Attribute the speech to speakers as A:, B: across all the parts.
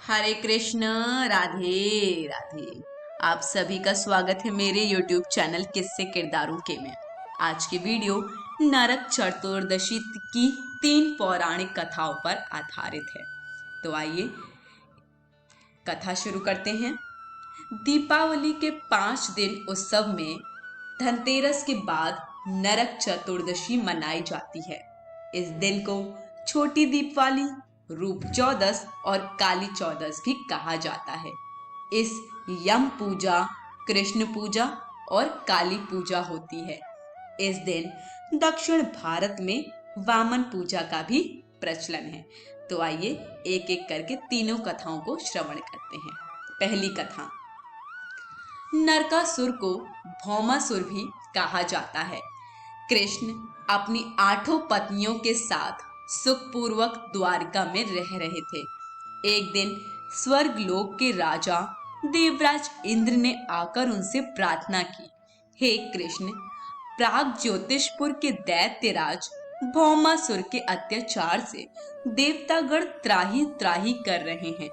A: हरे कृष्ण। राधे राधे। आप सभी का स्वागत है मेरे YouTube चैनल किस्से किरदारों के में। आज की वीडियो नरक चतुर्दशी की 3 पौराणिक कथाओं पर आधारित है। तो आइए कथा शुरू करते हैं। दीपावली के 5 दिन उत्सव में धनतेरस के बाद नरक चतुर्दशी मनाई जाती है। इस दिन को छोटी दीपावली, रूप चौदस और काली चौदस भी कहा जाता है। इस यम पूजा, कृष्ण पूजा और काली पूजा होती है। इस दिन दक्षिण भारत में वामन पूजा का भी प्रचलन है। तो आइए एक एक करके तीनों कथाओं को श्रवण करते हैं। पहली कथा, नरकासुर को भौमासुर भी कहा जाता है। कृष्ण अपनी 8 पत्नियों के साथ सुखपूर्वक द्वारिका में रह रहे थे। एक दिन स्वर्ग लोक के राजा देवराज इंद्र ने आकर उनसे प्रार्थना की, हे कृष्ण, प्राग ज्योतिषपुर के दैत्यराज भौमासुर के अत्याचार से देवतागण त्राही त्राही कर रहे हैं।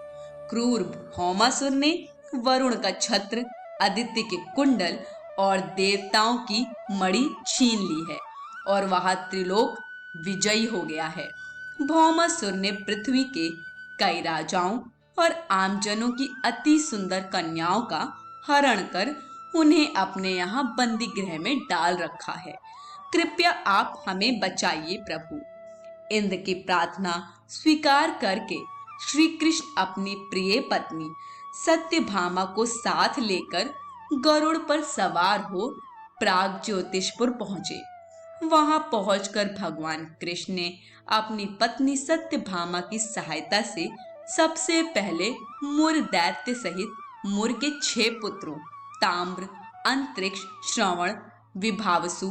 A: क्रूर भौमासुर ने वरुण का छत्र, आदित्य के कुंडल और देवताओं की मणि छीन ली है और वह त्रिलोक विजयी हो गया है। भौमासुर ने पृथ्वी के कई राजाओं और आमजनों की अति सुंदर कन्याओं का हरण कर उन्हें अपने यहाँ बंदी गृह में डाल रखा है। कृपया आप हमें बचाइए प्रभु। इंद्र की प्रार्थना स्वीकार करके श्री कृष्ण अपनी प्रिय पत्नी सत्यभामा को साथ लेकर गरुड़ पर सवार हो प्राग ज्योतिषपुर पहुंचे। वहां पहुंचकर भगवान कृष्ण ने अपनी पत्नी सत्यभामा की सहायता से सबसे पहले मुर दैत्य सहित मुर के 6 पुत्रों ताम्र, अंतरिक्ष, श्रवण, विभावसु,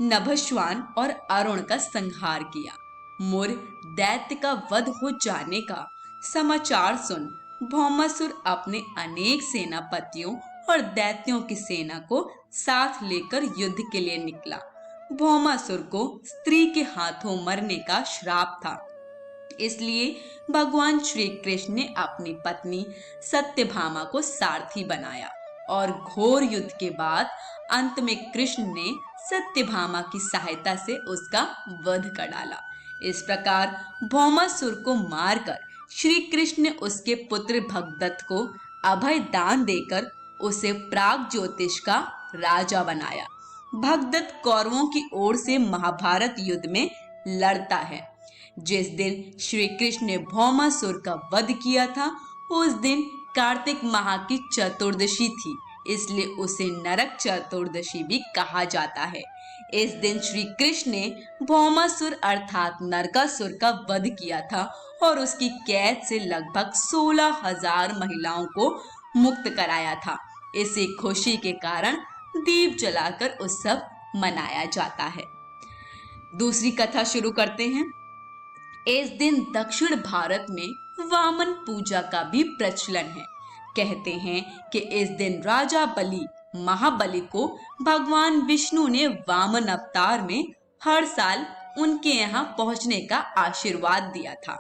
A: नभस्वान और अरुण का संहार किया। मुर दैत्य का वध हो जाने का समाचार सुन भौमासुर अपने अनेक सेनापतियों और दैत्यों की सेना को साथ लेकर युद्ध के लिए निकला। भौमासुर को स्त्री के हाथों मरने का श्राप था, इसलिए भगवान श्री कृष्ण ने अपनी पत्नी सत्यभामा को सारथी बनाया और घोर युद्ध के बाद अंत में कृष्ण ने सत्यभामा की सहायता से उसका वध कर डाला। इस प्रकार भौमासुर को मारकर श्री कृष्ण ने उसके पुत्र भगदत्त को अभय दान देकर उसे प्राग ज्योतिष का राजा बनाया। भगदत्त कौरवों की ओर से महाभारत युद्ध में लड़ता है। जिस दिन श्री कृष्ण ने भौमासुर का वध किया था उस दिन कार्तिक माह की चतुर्दशी थी, इसलिए उसे नरक चतुर्दशी भी कहा जाता है। इस दिन श्री कृष्ण ने भौमासुर अर्थात नरकासुर का वध किया था और उसकी कैद से लगभग 16,000 महिलाओं को मुक्त कराया था। इसी खुशी के कारण दीप जलाकर उत्सव मनाया जाता है। दूसरी कथा शुरू करते हैं। इस दिन दक्षिण भारत में वामन पूजा का भी प्रचलन है। कहते हैं कि इस दिन राजा बलि महाबली को भगवान विष्णु ने वामन अवतार में हर साल उनके यहाँ पहुँचने का आशीर्वाद दिया था।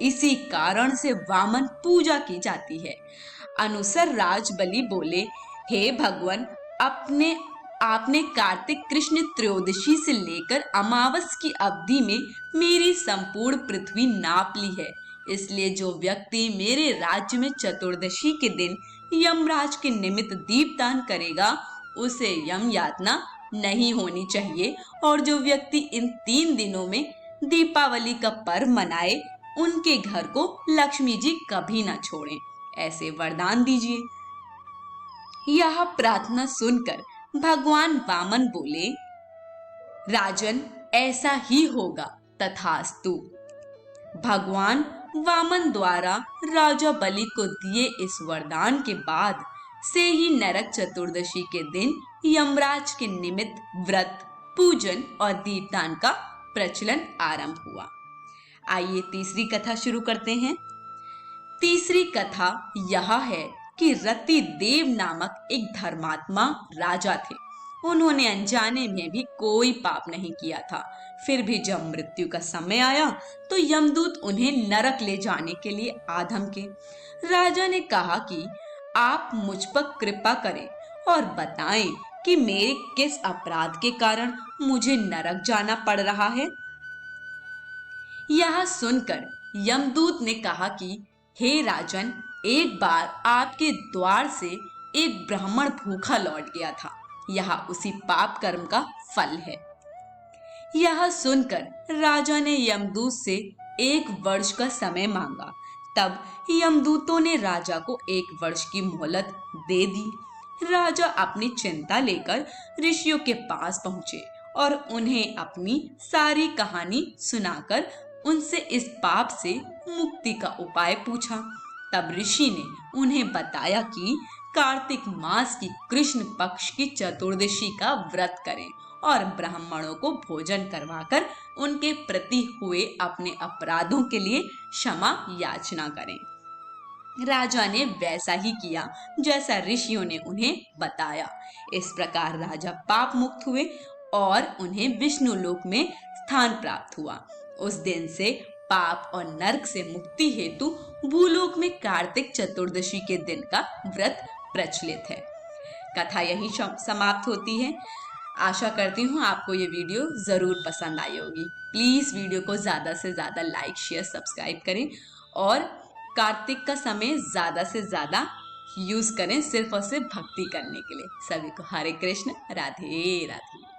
A: इसी कारण से वामन पूजा की जाती है। अनुसार राज बलि बोले, हे भगवान, आपने कार्तिक कृष्ण त्रयोदशी से लेकर अमावस की अवधि में मेरी संपूर्ण पृथ्वी नाप ली है, इसलिए जो व्यक्ति मेरे राज्य में चतुर्दशी के दिन यमराज के निमित्त दीपदान करेगा उसे यम यातना नहीं होनी चाहिए, और जो व्यक्ति इन 3 दिनों में दीपावली का पर्व मनाए उनके घर को लक्ष्मी जी कभी न छोड़ें, ऐसे वरदान दीजिए। यह प्रार्थना सुनकर भगवान वामन बोले, राजन, ऐसा ही होगा, तथास्तु। भगवान वामन द्वारा राजा बलि को दिए इस वरदान के बाद से ही नरक चतुर्दशी के दिन यमराज के निमित्त व्रत, पूजन और दीपदान का प्रचलन आरंभ हुआ। आइए तीसरी कथा शुरू करते हैं। तीसरी कथा यह है कि रति देव नामक एक धर्मात्मा राजा थे। उन्होंने अनजाने में भी कोई पाप नहीं किया था। फिर भी जब मृत्यु का समय आया तो यमदूत उन्हें नरक ले जाने के लिए आ धमके। राजा ने कहा कि आप मुझ पर कृपा करें और बताएं कि मेरे किस अपराध के कारण मुझे नरक जाना पड़ रहा है। यह सुनकर यमदूत ने कहा कि हे राजन, एक बार आपके द्वार से एक ब्राह्मण भूखा लौट गया था। यह उसी पाप कर्म का फल है। यह सुनकर राजा ने यमदूत से 1 वर्ष का समय मांगा। तब यमदूतों ने राजा को 1 वर्ष की मोहलत दे दी। राजा अपनी चिंता लेकर ऋषियों के पास पहुंचे और उन्हें अपनी सारी कहानी सुनाकर उनसे इस पाप से मुक्ति का उपाय पूछा। तब ऋषि ने उन्हें बताया कि कार्तिक मास की कृष्ण पक्ष की चतुर्दशी का व्रत करें और ब्राह्मणों को भोजन करवाकर उनके प्रति हुए अपने अपराधों के लिए क्षमा याचना करें। राजा ने वैसा ही किया जैसा ऋषियों ने उन्हें बताया। इस प्रकार राजा पाप मुक्त हुए और उन्हें विष्णु लोक में स्थान प्राप्त हुआ। उस दिन से पाप और नरक से मुक्ति हेतु भूलोक में कार्तिक चतुर्दशी के दिन का व्रत प्रचलित है। कथा यहीं समाप्त होती है। आशा करती हूँ आपको ये वीडियो जरूर पसंद आई होगी। प्लीज वीडियो को ज्यादा से ज्यादा लाइक, शेयर, सब्सक्राइब करें और कार्तिक का समय ज्यादा से ज्यादा यूज करें सिर्फ और सिर्फ भक्ति करने के लिए। सभी को हरे कृष्ण, राधे राधे।